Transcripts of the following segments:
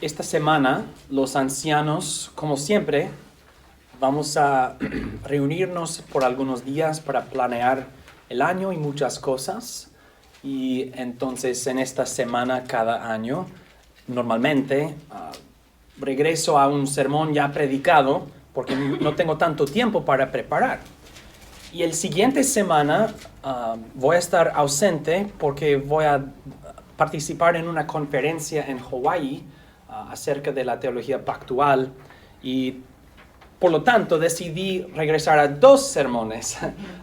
Esta semana, los ancianos, como siempre, vamos a reunirnos por algunos días para planear el año y muchas cosas. Y entonces en esta semana, cada año, normalmente regreso a un sermón ya predicado porque no tengo tanto tiempo para preparar. Y el siguiente semana voy a estar ausente porque voy a participar en una conferencia en Hawái acerca de la teología pactual, y por lo tanto decidí regresar a dos sermones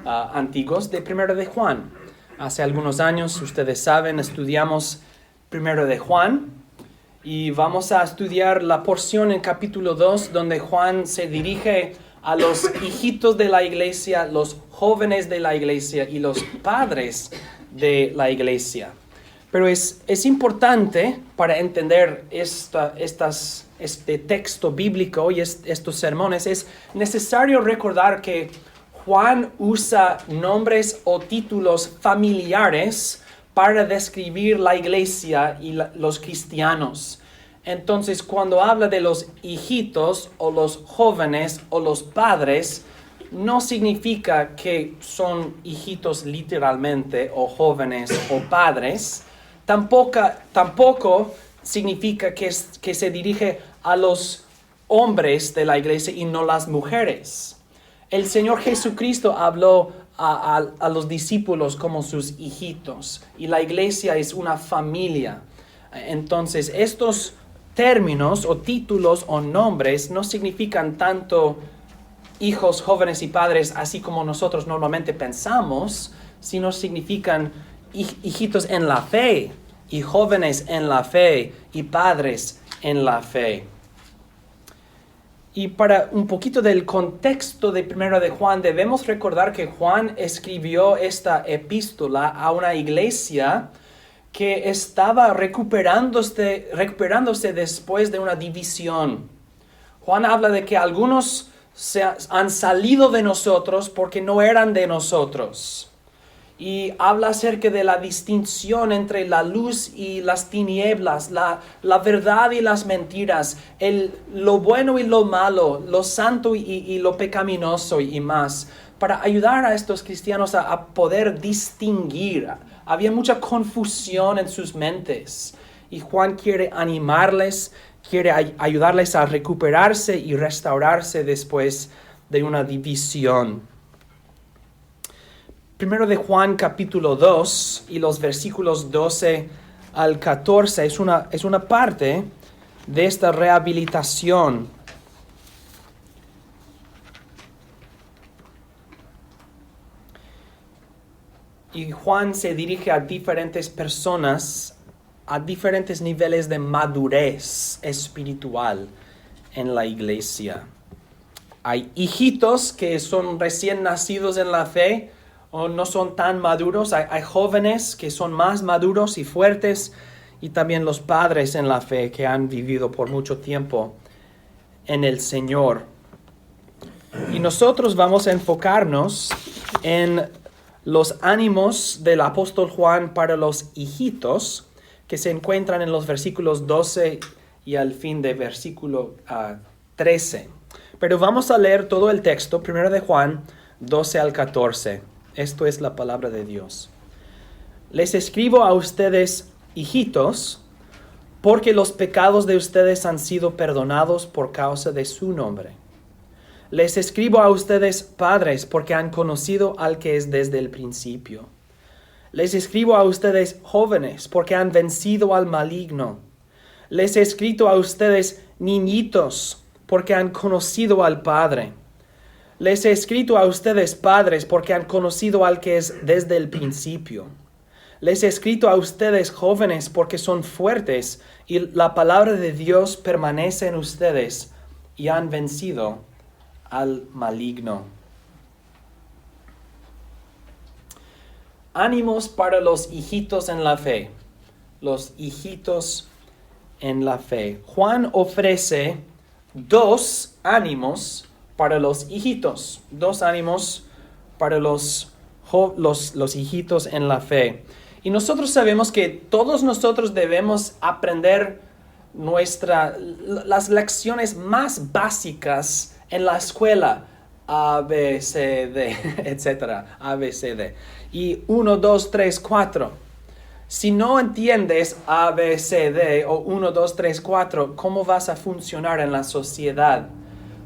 antiguos de Primero de Juan. Hace algunos años, ustedes saben, estudiamos Primero de Juan y vamos a estudiar la porción en capítulo 2 donde Juan se dirige a los hijitos de la iglesia, los jóvenes de la iglesia y los padres de la iglesia. Pero es importante para entender este texto bíblico y estos sermones, es necesario recordar que Juan usa nombres o títulos familiares para describir la iglesia y los cristianos. Entonces, cuando habla de los hijitos o los jóvenes o los padres, no significa que son hijitos literalmente o jóvenes o padres. Tampoco significa que se dirige a los hombres de la iglesia y no las mujeres. El Señor Jesucristo habló a los discípulos como sus hijitos, y la iglesia es una familia. Entonces, estos términos o títulos o nombres no significan tanto hijos, jóvenes y padres, así como nosotros normalmente pensamos, sino significan hijitos en la fe, y jóvenes en la fe, y padres en la fe. Y para un poquito del contexto de Primero de Juan, debemos recordar que Juan escribió esta epístola a una iglesia que estaba recuperándose después de una división. Juan habla de que algunos han salido de nosotros porque no eran de nosotros. Y habla acerca de la distinción entre la luz y las tinieblas, la verdad y las mentiras, lo bueno y lo malo, lo santo y lo pecaminoso y más, para ayudar a estos cristianos a poder distinguir. Había mucha confusión en sus mentes, y Juan quiere animarles, quiere ayudarles a recuperarse y restaurarse después de una división. Primero de Juan capítulo 2 y los versículos 12 al 14 es una parte de esta rehabilitación. Y Juan se dirige a diferentes personas a diferentes niveles de madurez espiritual en la iglesia. Hay hijitos que son recién nacidos en la fe o no son tan maduros. Hay jóvenes que son más maduros y fuertes, y también los padres en la fe que han vivido por mucho tiempo en el Señor. Y nosotros vamos a enfocarnos en los ánimos del apóstol Juan para los hijitos, que se encuentran en los versículos 12 y al fin de versículo 13. Pero vamos a leer todo el texto, primero de Juan 12 al 14. Esto es la palabra de Dios. Les escribo a ustedes, hijitos, porque los pecados de ustedes han sido perdonados por causa de su nombre. Les escribo a ustedes, padres, porque han conocido al que es desde el principio. Les escribo a ustedes, jóvenes, porque han vencido al maligno. Les he escrito a ustedes, niñitos, porque han conocido al Padre. Les he escrito a ustedes, padres, porque han conocido al que es desde el principio. Les he escrito a ustedes, jóvenes, porque son fuertes y la palabra de Dios permanece en ustedes y han vencido al maligno. Ánimos para los hijitos en la fe. Los hijitos en la fe. Juan ofrece dos ánimos para los hijitos. Dos ánimos para los hijitos en la fe. Y nosotros sabemos que todos nosotros debemos aprender las lecciones más básicas en la escuela. A, B, C, D, etcétera. A, B, C, D. Y 1, 2, 3, 4. Si no entiendes A, B, C, D o 1, 2, 3, 4, ¿cómo vas a funcionar en la sociedad?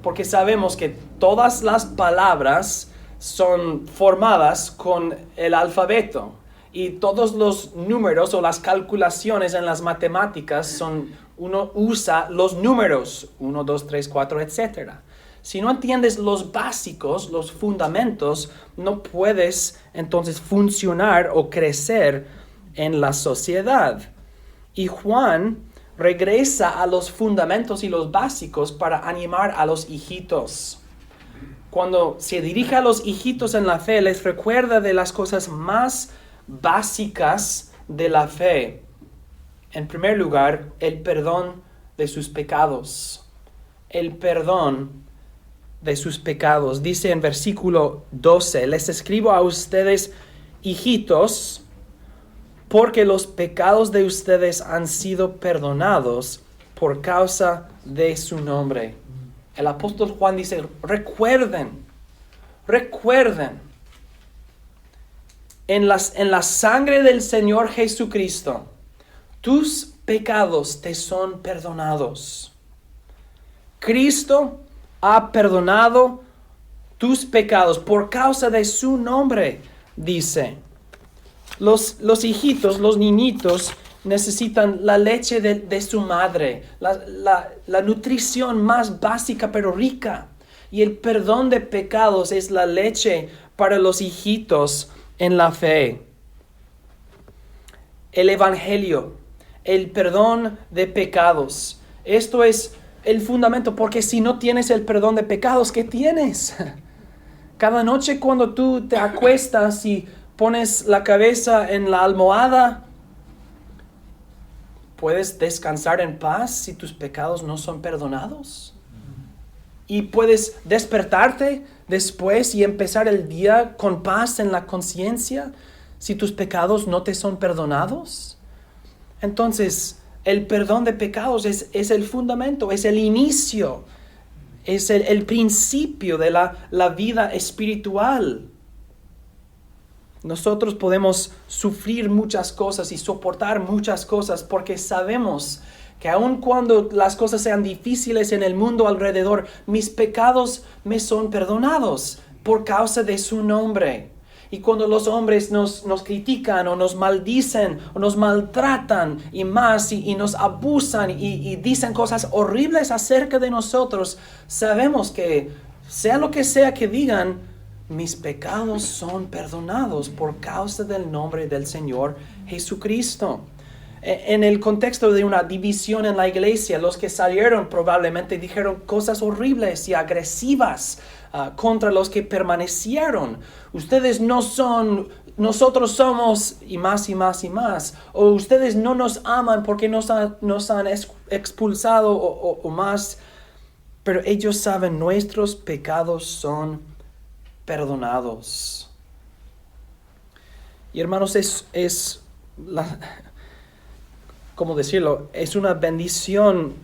Porque sabemos que todas las palabras son formadas con el alfabeto. Y todos los números o las calculaciones en las matemáticas uno usa los números 1, 2, 3, 4, etcétera. Si no entiendes los básicos, los fundamentos, no puedes entonces funcionar o crecer en la sociedad. Y Juan regresa a los fundamentos y los básicos para animar a los hijitos. Cuando se dirige a los hijitos en la fe, les recuerda de las cosas más básicas de la fe. En primer lugar, el perdón de sus pecados. El perdón de sus pecados. Dice en versículo 12, les escribo a ustedes, hijitos, porque los pecados de ustedes han sido perdonados por causa de su nombre. El apóstol Juan dice, recuerden, en la sangre del Señor Jesucristo, tus pecados te son perdonados. Cristo ha perdonado tus pecados por causa de su nombre, dice. Los hijitos, los niñitos, necesitan la leche de su madre, la nutrición más básica pero rica. Y el perdón de pecados es la leche para los hijitos en la fe. El evangelio, el perdón de pecados. Esto es el fundamento, porque si no tienes el perdón de pecados, ¿qué tienes? Cada noche cuando tú te acuestas y pones la cabeza en la almohada, ¿puedes descansar en paz si tus pecados no son perdonados? Y puedes despertarte después y empezar el día con paz en la conciencia si tus pecados no te son perdonados. Entonces, el perdón de pecados es el fundamento, es el inicio, es el principio de la vida espiritual. Nosotros podemos sufrir muchas cosas y soportar muchas cosas porque sabemos que aun cuando las cosas sean difíciles en el mundo alrededor, mis pecados me son perdonados por causa de su nombre. Y cuando los hombres nos critican o nos maldicen o nos maltratan y nos abusan y dicen cosas horribles acerca de nosotros, sabemos que sea lo que sea que digan, mis pecados son perdonados por causa del nombre del Señor Jesucristo. En el contexto de una división en la iglesia, los que salieron probablemente dijeron cosas horribles y agresivas contra los que permanecieron. Ustedes no son, nosotros somos, y más y más y más. O ustedes no nos aman porque nos han expulsado o más. Pero ellos saben, nuestros pecados son perdonados. Y hermanos, ¿cómo decirlo? Es una bendición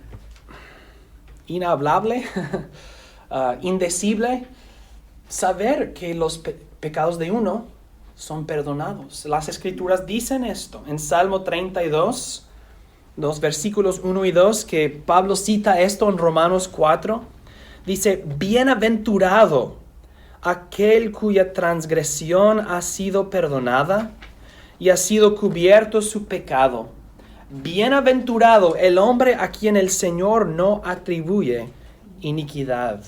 inhablable, indecible, saber que los pecados de uno son perdonados. Las Escrituras dicen esto. En Salmo 32, los versículos 1 y 2, que Pablo cita esto en Romanos 4, dice, bienaventurado aquel cuya transgresión ha sido perdonada y ha sido cubierto su pecado. Bienaventurado el hombre a quien el Señor no atribuye iniquidad.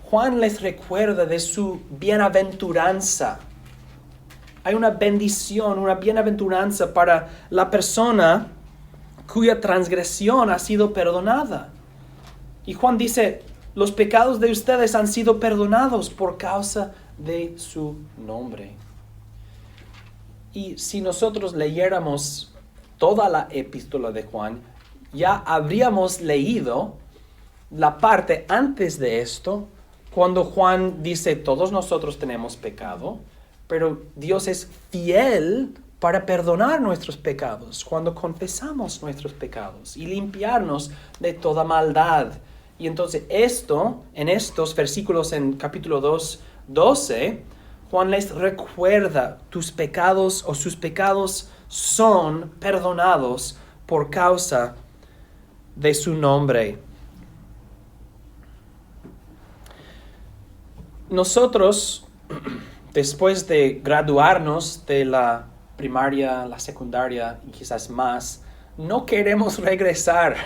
Juan les recuerda de su bienaventuranza. Hay una bendición, una bienaventuranza para la persona cuya transgresión ha sido perdonada. Y Juan dice, los pecados de ustedes han sido perdonados por causa de su nombre. Y si nosotros leyéramos toda la epístola de Juan, ya habríamos leído la parte antes de esto, cuando Juan dice, todos nosotros tenemos pecado, pero Dios es fiel para perdonar nuestros pecados cuando confesamos nuestros pecados y limpiarnos de toda maldad. Y entonces en estos versículos en capítulo 2, 12, Juan les recuerda tus pecados o sus pecados son perdonados por causa de su nombre. Nosotros, después de graduarnos de la primaria, la secundaria y quizás más, no queremos regresar.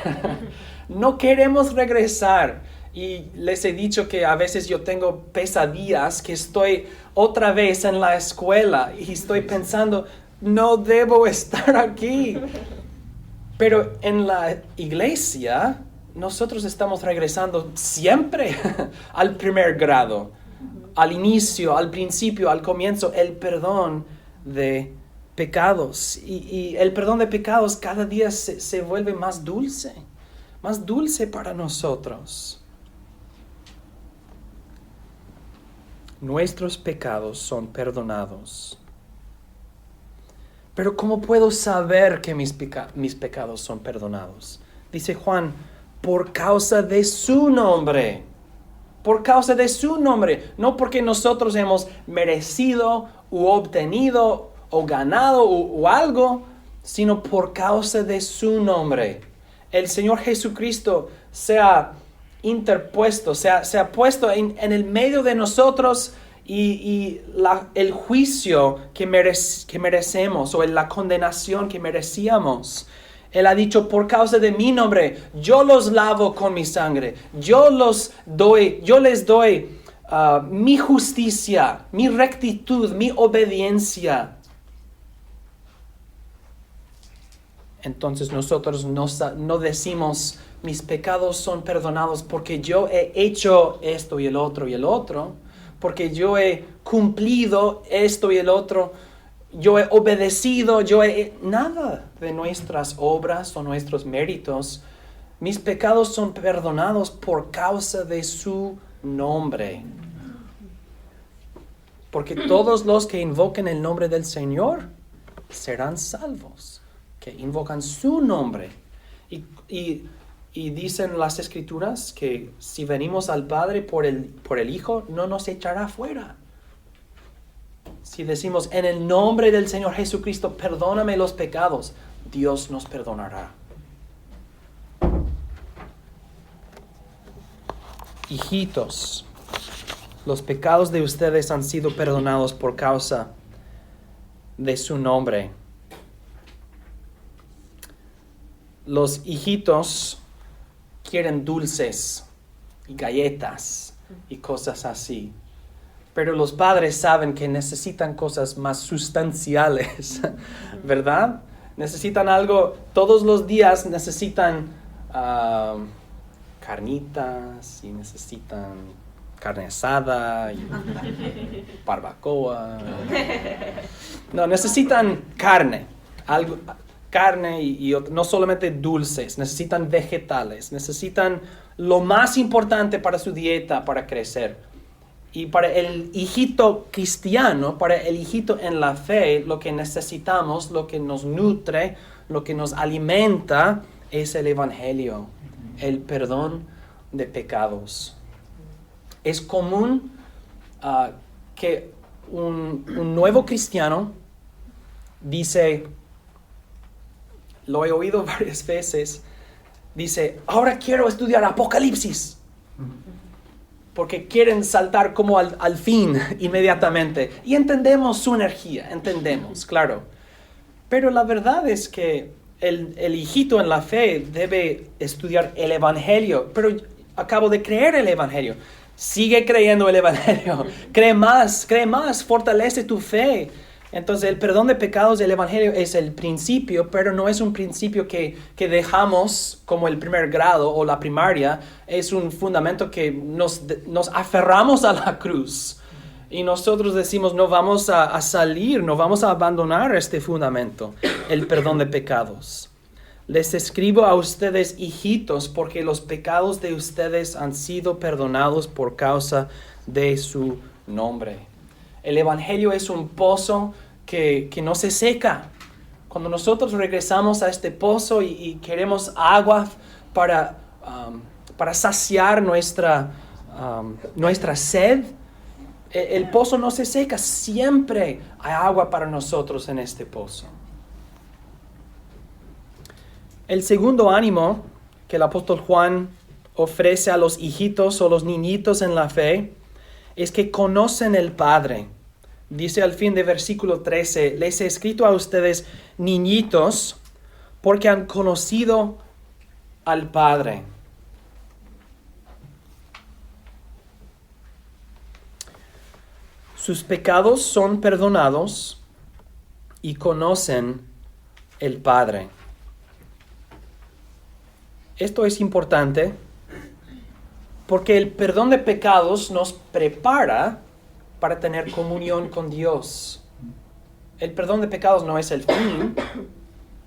No queremos regresar. Y les he dicho que a veces yo tengo pesadillas, que estoy otra vez en la escuela y estoy pensando, no debo estar aquí. Pero en la iglesia, nosotros estamos regresando siempre al primer grado, al inicio, al principio, al comienzo, el perdón de pecados. Y el perdón de pecados cada día se vuelve más dulce para nosotros. Nuestros pecados son perdonados. Pero ¿cómo puedo saber que mis pecados son perdonados? Dice Juan, por causa de su nombre. Por causa de su nombre. No porque nosotros hemos merecido u obtenido o ganado o algo, sino por causa de su nombre. El Señor Jesucristo se ha interpuesto, se ha puesto en el medio de nosotros y el juicio que merecemos o la condenación que merecíamos. Él ha dicho, por causa de mi nombre, yo los lavo con mi sangre. Yo les doy mi justicia, mi rectitud, mi obediencia. Entonces nosotros no decimos, mis pecados son perdonados porque yo he hecho esto y el otro, porque yo he cumplido esto y el otro, yo he obedecido, nada de nuestras obras o nuestros méritos. Mis pecados son perdonados por causa de su nombre. Porque todos los que invoquen el nombre del Señor serán salvos, que invocan su nombre. Y dicen las Escrituras que si venimos al Padre por el Hijo, no nos echará fuera. Si decimos, en el nombre del Señor Jesucristo, perdóname los pecados, Dios nos perdonará. Hijitos, los pecados de ustedes han sido perdonados por causa de su nombre. Los hijitos quieren dulces y galletas y cosas así. Pero los padres saben que necesitan cosas más sustanciales, ¿verdad? Necesitan algo, todos los días necesitan carnitas y necesitan carne asada y barbacoa. No, necesitan carne, carne y no solamente dulces, necesitan vegetales, necesitan lo más importante para su dieta, para crecer. Y para el hijito cristiano, para el hijito en la fe, lo que necesitamos, lo que nos nutre, lo que nos alimenta, es el Evangelio, el perdón de pecados. Es común que un nuevo cristiano dice, lo he oído varias veces, dice, ahora quiero estudiar Apocalipsis. Porque quieren saltar como al fin inmediatamente. Y entendemos su energía, entendemos, claro. Pero la verdad es que el hijito en la fe debe estudiar el Evangelio. Pero acabo de creer el Evangelio. Sigue creyendo el Evangelio. Cree más, fortalece tu fe. Entonces el perdón de pecados del Evangelio es el principio, pero no es un principio que dejamos como el primer grado o la primaria. Es un fundamento que nos aferramos a la cruz. Y nosotros decimos, no vamos a salir, no vamos a abandonar este fundamento, el perdón de pecados. Les escribo a ustedes, hijitos, porque los pecados de ustedes han sido perdonados por causa de su nombre. El Evangelio es un pozo que no se seca. Cuando nosotros regresamos a este pozo y queremos agua para saciar nuestra sed, el pozo no se seca. Siempre hay agua para nosotros en este pozo. El segundo ánimo que el apóstol Juan ofrece a los hijitos o los niñitos en la fe es que conocen el Padre. Dice al fin de versículo 13, les he escrito a ustedes, niñitos, porque han conocido al Padre. Sus pecados son perdonados y conocen el Padre. Esto es importante porque el perdón de pecados nos prepara para tener comunión con Dios. El perdón de pecados no es el fin,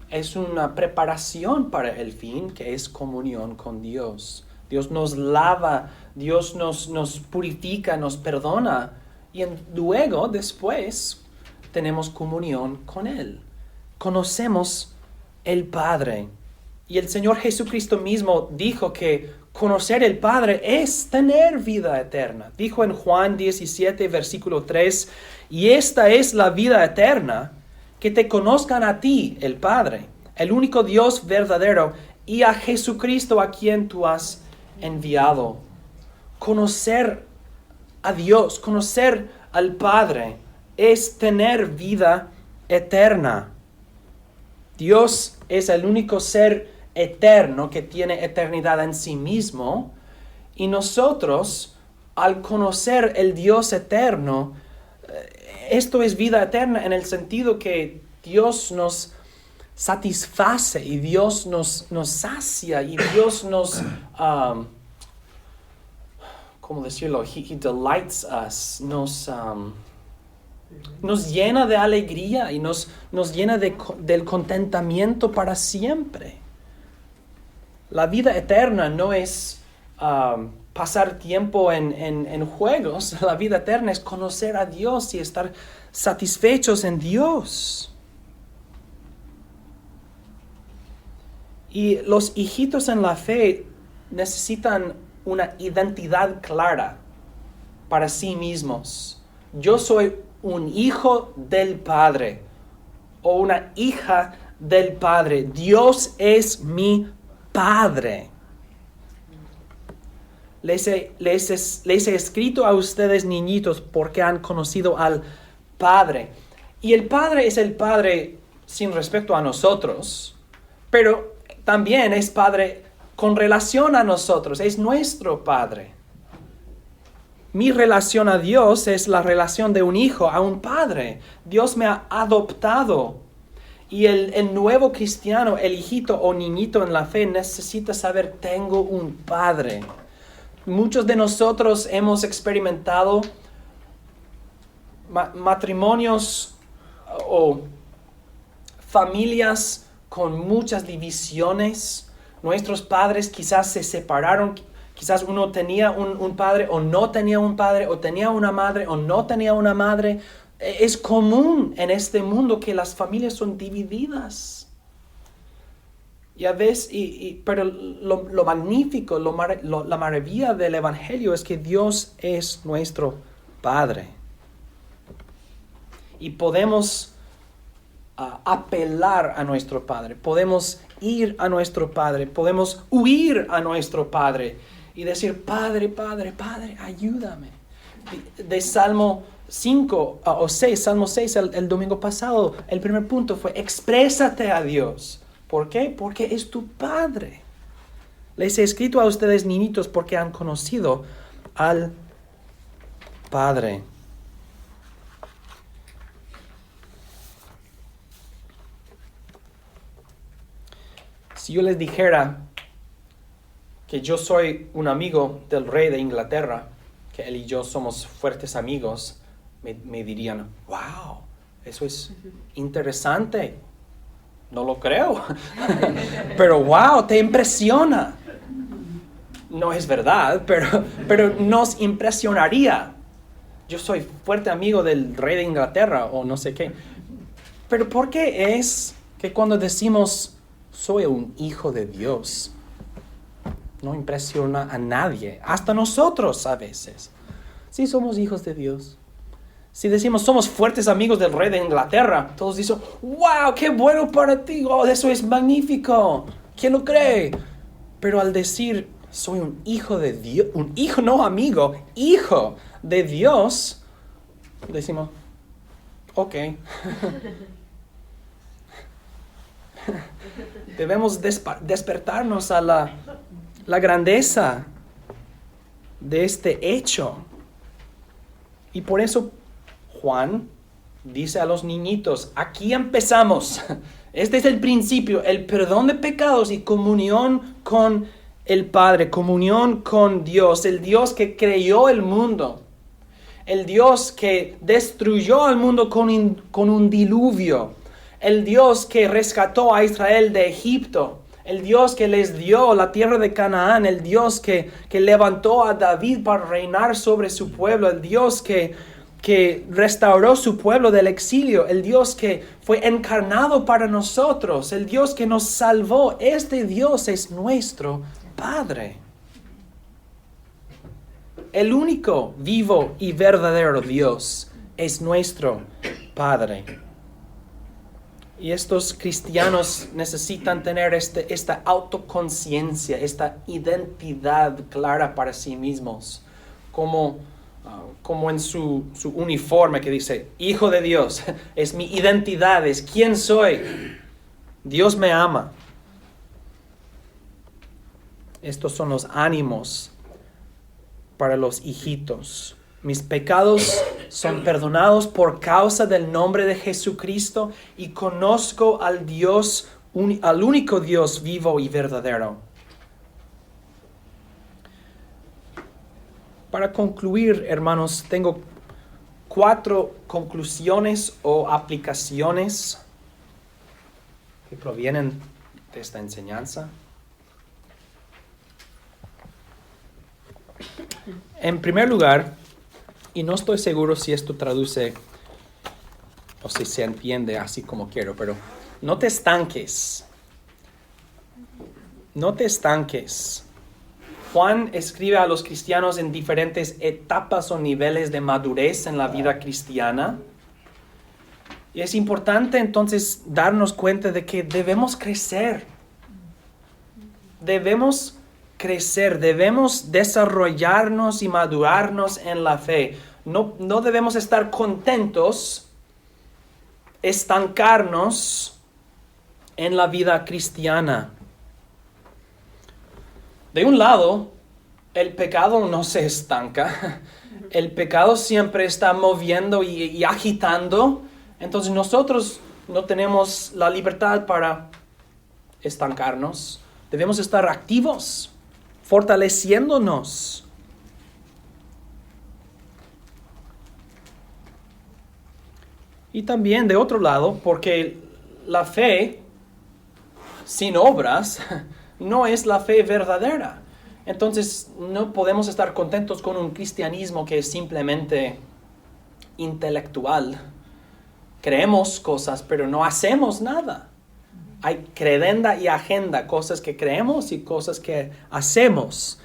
es una preparación para el fin, que es comunión con Dios. Dios nos lava, Dios nos purifica, nos perdona, y luego, después, tenemos comunión con Él. Conocemos el Padre. Y el Señor Jesucristo mismo dijo que conocer el Padre es tener vida eterna. Dijo en Juan 17, versículo 3, y esta es la vida eterna, que te conozcan a ti, el Padre, el único Dios verdadero, y a Jesucristo a quien tú has enviado. Conocer a Dios, conocer al Padre, es tener vida eterna. Dios es el único ser eterno que tiene eternidad en sí mismo, y nosotros, al conocer el Dios eterno, esto es vida eterna en el sentido que Dios nos satisface y Dios nos sacia y Dios nos, ¿cómo decirlo? He delights us, nos llena de alegría y nos llena del contentamiento para siempre. La vida eterna no es pasar tiempo en juegos. La vida eterna es conocer a Dios y estar satisfechos en Dios. Y los hijitos en la fe necesitan una identidad clara para sí mismos. Yo soy un hijo del Padre o una hija del Padre. Dios es mi Padre. Les he escrito a ustedes, niñitos, porque han conocido al Padre. Y el Padre es el Padre sin respecto a nosotros, pero también es Padre con relación a nosotros. Es nuestro Padre. Mi relación a Dios es la relación de un hijo a un padre. Dios me ha adoptado. Y el nuevo cristiano, el hijito o niñito en la fe, necesita saber, tengo un Padre. Muchos de nosotros hemos experimentado matrimonios o familias con muchas divisiones. Nuestros padres quizás se separaron, quizás uno tenía un padre o no tenía un padre, o tenía una madre o no tenía una madre. Es común en este mundo que las familias son divididas. Y a veces, pero lo magnífico, la maravilla del Evangelio es que Dios es nuestro Padre. Y podemos apelar a nuestro Padre, podemos ir a nuestro Padre, podemos huir a nuestro Padre y decir, Padre, Padre, Padre, ayúdame. De Salmo 5 o 6, Salmo 6 el domingo pasado, el primer punto fue, exprésate a Dios. ¿Por qué? Porque es tu Padre. Les he escrito a ustedes, niñitos, porque han conocido al Padre. Si yo les dijera que yo soy un amigo del rey de Inglaterra, que él y yo somos fuertes amigos, me dirían, wow, eso es interesante. No lo creo, pero wow, te impresiona. No es verdad, pero nos impresionaría. Yo soy fuerte amigo del rey de Inglaterra o no sé qué. Pero ¿por qué es que cuando decimos soy un hijo de Dios, no impresiona a nadie, hasta nosotros a veces? Sí, somos hijos de Dios. Si decimos somos fuertes amigos del rey de Inglaterra, todos dicen, wow, qué bueno para ti, oh, eso es magnífico, ¿quién lo cree? Pero al decir soy un hijo de Dios, un hijo, no amigo, hijo de Dios, decimos, ok. Debemos despertarnos a la grandeza de este hecho. Y por eso Juan dice a los niñitos, aquí empezamos. Este es el principio, el perdón de pecados y comunión con el Padre, comunión con Dios, el Dios que creó el mundo, el Dios que destruyó al mundo con un diluvio, el Dios que rescató a Israel de Egipto, el Dios que les dio la tierra de Canaán, el Dios que levantó a David para reinar sobre su pueblo, el Dios que restauró su pueblo del exilio, el Dios que fue encarnado para nosotros, el Dios que nos salvó. Este Dios es nuestro Padre. El único vivo y verdadero Dios es nuestro Padre. Y estos cristianos necesitan tener esta autoconciencia, esta identidad clara para sí mismos, como en su uniforme que dice, Hijo de Dios, es mi identidad, es quién soy. Dios me ama. Estos son los ánimos para los hijitos. Mis pecados son perdonados por causa del nombre de Jesucristo y conozco al único Dios vivo y verdadero. Para concluir, hermanos, tengo 4 conclusiones o aplicaciones que provienen de esta enseñanza. En primer lugar, y no estoy seguro si esto traduce o si se entiende así como quiero, pero no te estanques. No te estanques. Juan escribe a los cristianos en diferentes etapas o niveles de madurez en la vida cristiana. Y es importante entonces darnos cuenta de que debemos crecer. Debemos crecer, debemos desarrollarnos y madurarnos en la fe. No debemos estar contentos, estancarnos en la vida cristiana. De un lado, el pecado no se estanca. El pecado siempre está moviendo y agitando. Entonces nosotros no tenemos la libertad para estancarnos. Debemos estar activos, fortaleciéndonos. Y también de otro lado, porque la fe sin obras no es la fe verdadera. Entonces no podemos estar contentos con un cristianismo que es simplemente intelectual. Creemos cosas, pero no hacemos nada. Hay credenda y agenda, cosas que creemos y cosas que hacemos.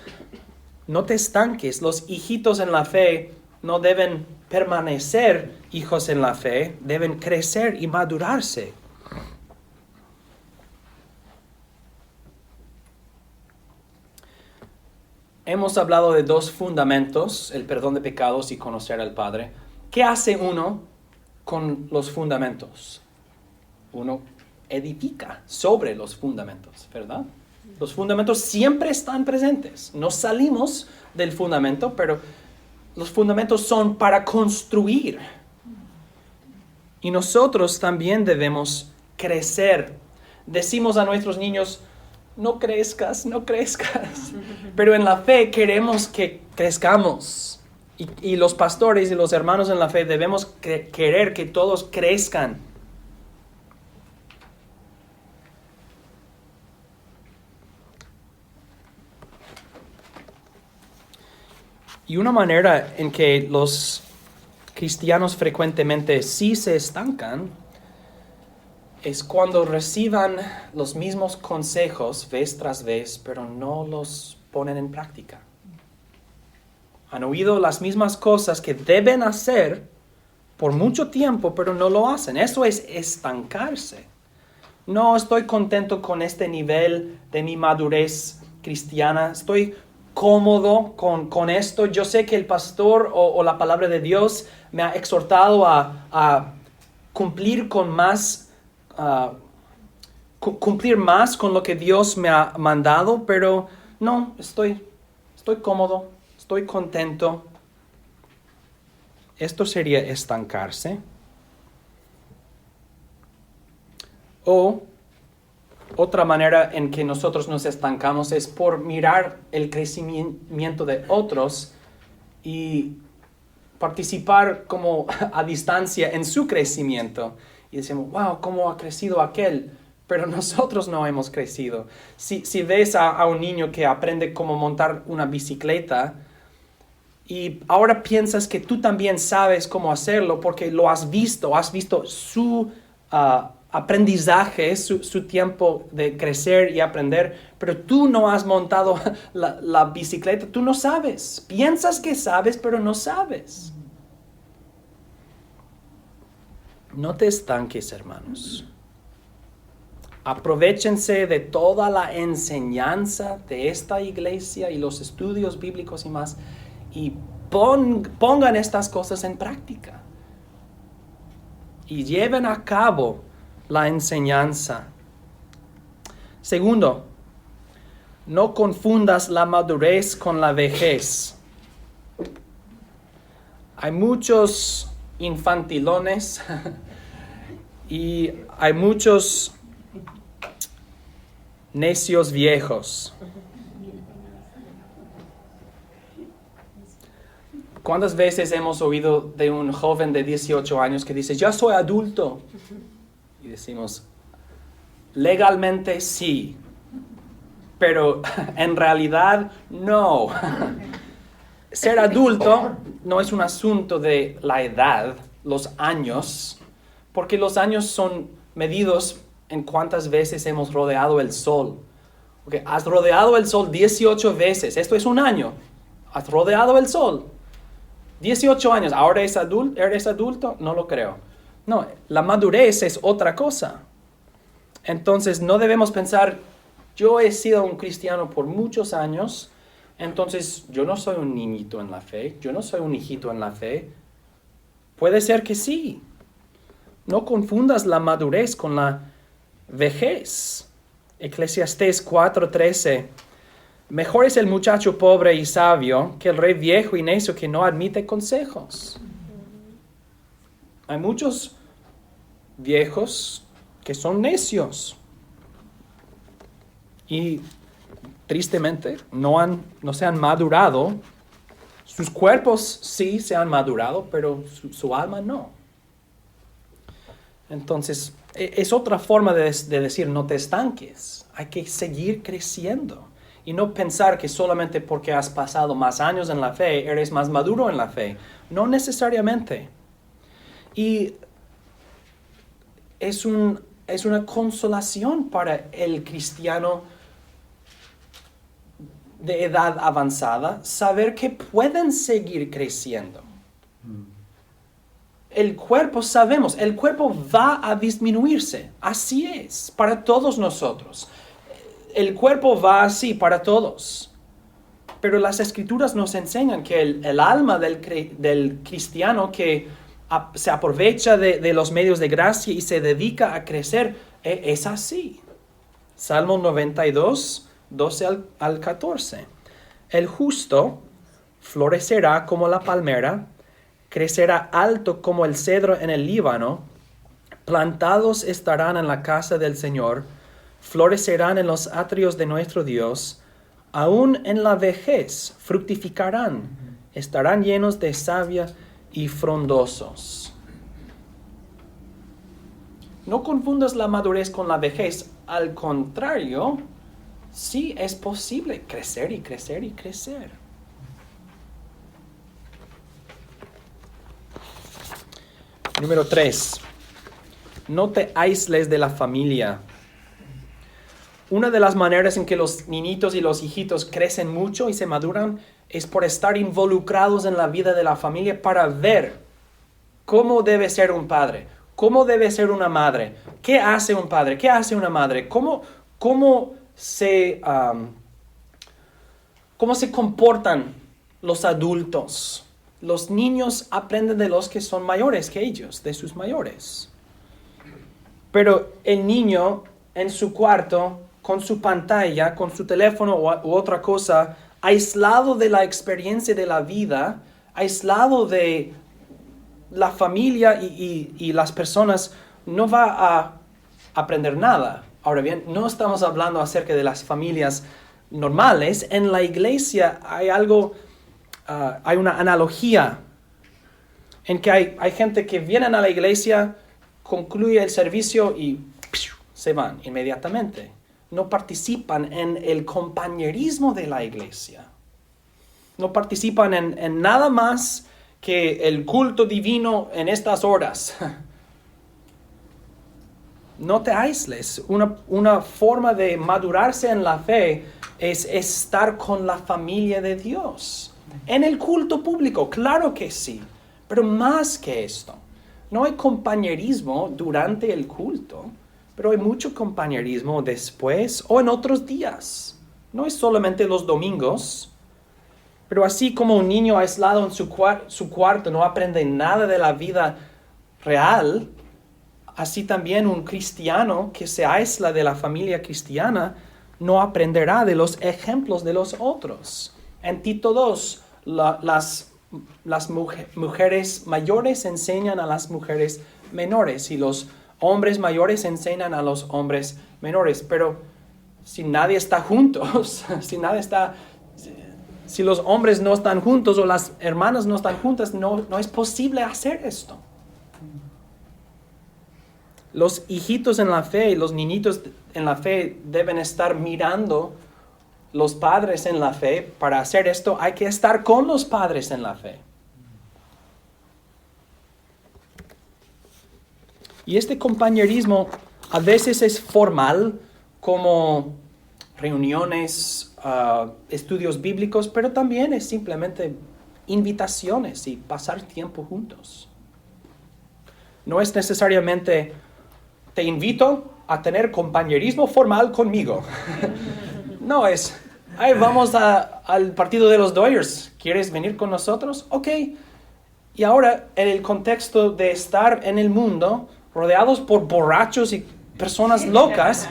No te estanques. Los hijitos en la fe no deben permanecer hijos en la fe, deben crecer y madurarse. Hemos hablado de 2 fundamentos, el perdón de pecados y conocer al Padre. ¿Qué hace uno con los fundamentos? Uno edifica sobre los fundamentos, ¿verdad? Los fundamentos siempre están presentes. No salimos del fundamento, pero los fundamentos son para construir. Y nosotros también debemos crecer. Decimos a nuestros niños, no crezcas, no crezcas. Pero en la fe queremos que crezcamos. Y los pastores y los hermanos en la fe debemos querer que todos crezcan. Y una manera en que los cristianos frecuentemente sí se estancan es cuando reciban los mismos consejos vez tras vez, pero no los ponen en práctica. Han oído las mismas cosas que deben hacer por mucho tiempo, pero no lo hacen. Eso es estancarse. No estoy contento con este nivel de mi madurez cristiana. Estoy cómodo con esto. Yo sé que el pastor o la palabra de Dios me ha exhortado a cumplir con más, cumplir más con lo que Dios me ha mandado, pero no, estoy cómodo, estoy contento. Esto sería estancarse. O otra manera en que nosotros nos estancamos es por mirar el crecimiento de otros y participar como a distancia en su crecimiento. Y decimos, wow, cómo ha crecido aquel, pero nosotros no hemos crecido. Si ves a un niño que aprende cómo montar una bicicleta y ahora piensas que tú también sabes cómo hacerlo porque lo has visto su aprendizaje, su tiempo de crecer y aprender, pero tú no has montado la bicicleta, tú no sabes. Piensas que sabes, pero no sabes. No te estanques, hermanos. Aprovéchense de toda la enseñanza de esta iglesia y los estudios bíblicos y más, y pongan estas cosas en práctica. Y lleven a cabo la enseñanza. Segundo, no confundas la madurez con la vejez. Hay muchos infantilones y hay muchos necios viejos. ¿Cuántas veces hemos oído de un joven de 18 años que dice, ya soy adulto? Y decimos, legalmente sí, pero en realidad no. Ser adulto no es un asunto de la edad, los años, porque los años son medidos en cuántas veces hemos rodeado el sol. Okay, has rodeado el sol 18 veces, esto es un año. Has rodeado el sol 18 años, ¿ahora eres adulto? No lo creo. No, la madurez es otra cosa. Entonces no debemos pensar, yo he sido un cristiano por muchos años, entonces yo no soy un niñito en la fe, yo no soy un hijito en la fe. Puede ser que sí. No confundas la madurez con la vejez. Eclesiastés 4:13. Mejor es el muchacho pobre y sabio que el rey viejo y necio que no admite consejos. Hay muchos viejos que son necios y tristemente no se han madurado. Sus cuerpos sí se han madurado, pero su alma no. Entonces, es otra forma de decir no te estanques. Hay que seguir creciendo y no pensar que solamente porque has pasado más años en la fe, eres más maduro en la fe. No necesariamente. Y es una consolación para el cristiano de edad avanzada saber que pueden seguir creciendo. El cuerpo, sabemos, el cuerpo va a disminuirse. Así es, para todos nosotros. El cuerpo va así para todos. Pero las Escrituras nos enseñan que el alma del cristiano que se aprovecha de los medios de gracia y se dedica a crecer, es así. Salmo 92, 12 al 14. El justo florecerá como la palmera, crecerá alto como el cedro en el Líbano, plantados estarán en la casa del Señor, florecerán en los atrios de nuestro Dios, aún en la vejez fructificarán, estarán llenos de savia y frondosos. No confundas la madurez con la vejez, al contrario, sí es posible crecer y crecer y crecer. Número 3. No te aísles de la familia. Una de las maneras en que los niñitos y los hijitos crecen mucho y se maduran es por estar involucrados en la vida de la familia para ver cómo debe ser un padre, cómo debe ser una madre, qué hace un padre, qué hace una madre, cómo se comportan los adultos. Los niños aprenden de los que son mayores que ellos, de sus mayores. Pero el niño en su cuarto, con su pantalla, con su teléfono u otra cosa, aislado de la experiencia de la vida, aislado de la familia y las personas, no va a aprender nada. Ahora bien, no estamos hablando acerca de las familias normales. En la iglesia hay hay una analogía en que hay gente que viene a la iglesia, concluye el servicio y se van inmediatamente. No participan en el compañerismo de la iglesia. No participan en nada más que el culto divino en estas horas. No te aísles. Una forma de madurarse en la fe es estar con la familia de Dios. En el culto público, claro que sí. Pero más que esto, no hay compañerismo durante el culto, pero hay mucho compañerismo después o en otros días. No es solamente los domingos, pero así como un niño aislado en su cuarto no aprende nada de la vida real, así también un cristiano que se aísla de la familia cristiana no aprenderá de los ejemplos de los otros. En Tito 2, las mujeres mayores enseñan a las mujeres menores y los hombres mayores enseñan a los hombres menores. Pero si nadie está juntos, si los hombres no están juntos o las hermanas no están juntas, no es posible hacer esto. Los hijitos en la fe y los niñitos en la fe deben estar mirando los padres en la fe. Para hacer esto hay que estar con los padres en la fe. Y este compañerismo a veces es formal, como reuniones, estudios bíblicos, pero también es simplemente invitaciones y pasar tiempo juntos. No es necesariamente te invito a tener compañerismo formal conmigo. No es, vamos al partido de los Dodgers. ¿Quieres venir con nosotros? Ok. Y ahora, en el contexto de estar en el mundo, rodeados por borrachos y personas locas,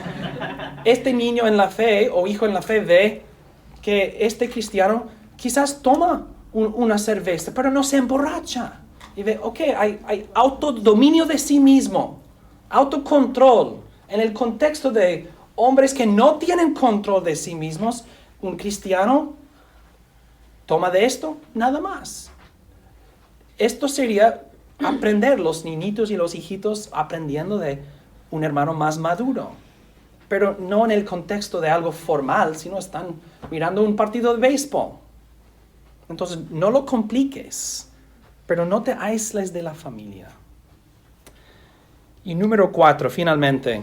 este niño en la fe o hijo en la fe ve que este cristiano quizás toma una cerveza, pero no se emborracha. Y ve, ok, hay autodominio de sí mismo, autocontrol. En el contexto de hombres que no tienen control de sí mismos, un cristiano toma de esto nada más. Esto sería aprender, los niñitos y los hijitos aprendiendo de un hermano más maduro. Pero no en el contexto de algo formal, sino están mirando un partido de béisbol. Entonces, no lo compliques, pero no te aísles de la familia. Y número 4, finalmente.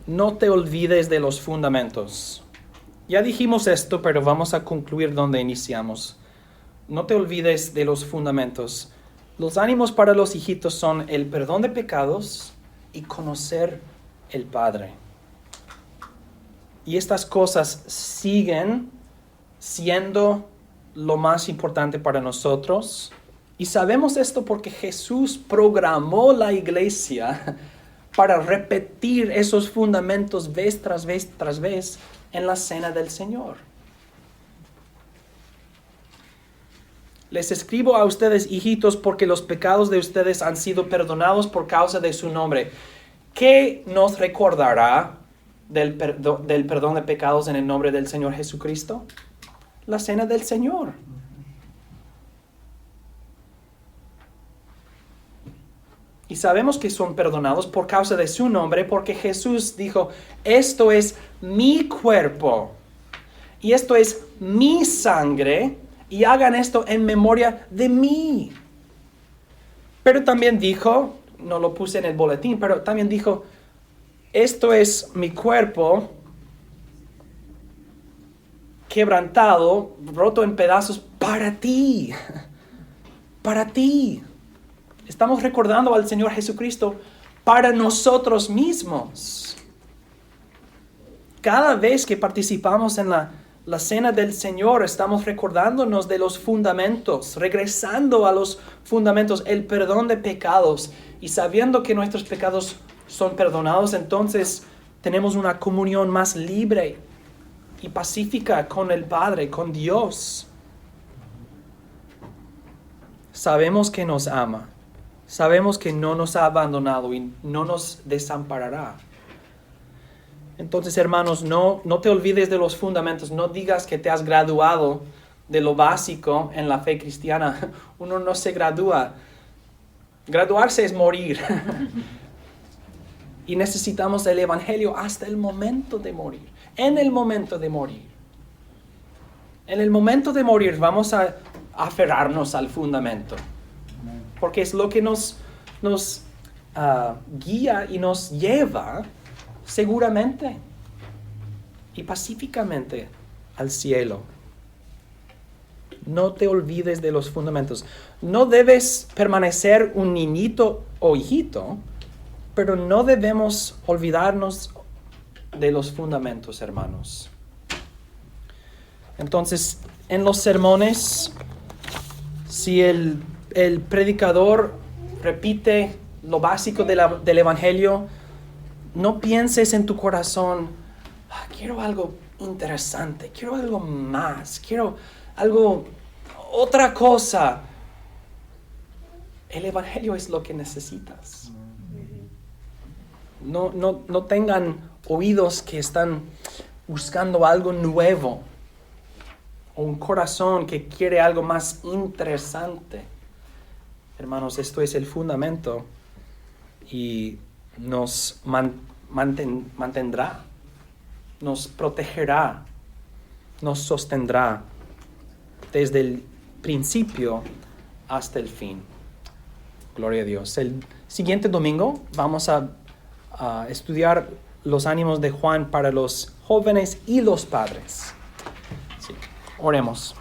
No te olvides de los fundamentos. Ya dijimos esto, pero vamos a concluir donde iniciamos. No te olvides de los fundamentos. Los ánimos para los hijitos son el perdón de pecados y conocer el Padre. Y estas cosas siguen siendo lo más importante para nosotros. Y sabemos esto porque Jesús programó la iglesia para repetir esos fundamentos vez tras vez tras vez en la cena del Señor. Les escribo a ustedes, hijitos, porque los pecados de ustedes han sido perdonados por causa de su nombre. ¿Qué nos recordará del perdón de pecados en el nombre del Señor Jesucristo? La cena del Señor. Y sabemos que son perdonados por causa de su nombre, porque Jesús dijo, esto es mi cuerpo y esto es mi sangre, y hagan esto en memoria de mí. Pero también dijo, no lo puse en el boletín, pero también dijo, esto es mi cuerpo quebrantado, roto en pedazos para ti, para ti. Estamos recordando al Señor Jesucristo para nosotros mismos. Cada vez que participamos en la cena del Señor, estamos recordándonos de los fundamentos, regresando a los fundamentos, el perdón de pecados, y sabiendo que nuestros pecados son perdonados, entonces tenemos una comunión más libre y pacífica con el Padre, con Dios. Sabemos que nos ama, sabemos que no nos ha abandonado y no nos desamparará. Entonces, hermanos, no te olvides de los fundamentos. No digas que te has graduado de lo básico en la fe cristiana. Uno no se gradúa. Graduarse es morir. Y necesitamos el Evangelio hasta el momento de morir. En el momento de morir. En el momento de morir vamos a aferrarnos al fundamento. Porque es lo que nos guía y nos lleva seguramente y pacíficamente al cielo. No te olvides de los fundamentos. No debes permanecer un niñito o hijito, pero no debemos olvidarnos de los fundamentos, hermanos. Entonces, en los sermones, si el predicador repite lo básico del Evangelio, no pienses en tu corazón, quiero algo interesante, quiero algo más, quiero otra cosa. El Evangelio es lo que necesitas. No tengan oídos que están buscando algo nuevo, o un corazón que quiere algo más interesante. Hermanos, esto es el fundamento y nos mantendrá, nos protegerá, nos sostendrá desde el principio hasta el fin. Gloria a Dios. El siguiente domingo vamos a estudiar los ánimos de Juan para los jóvenes y los padres. Sí. Oremos.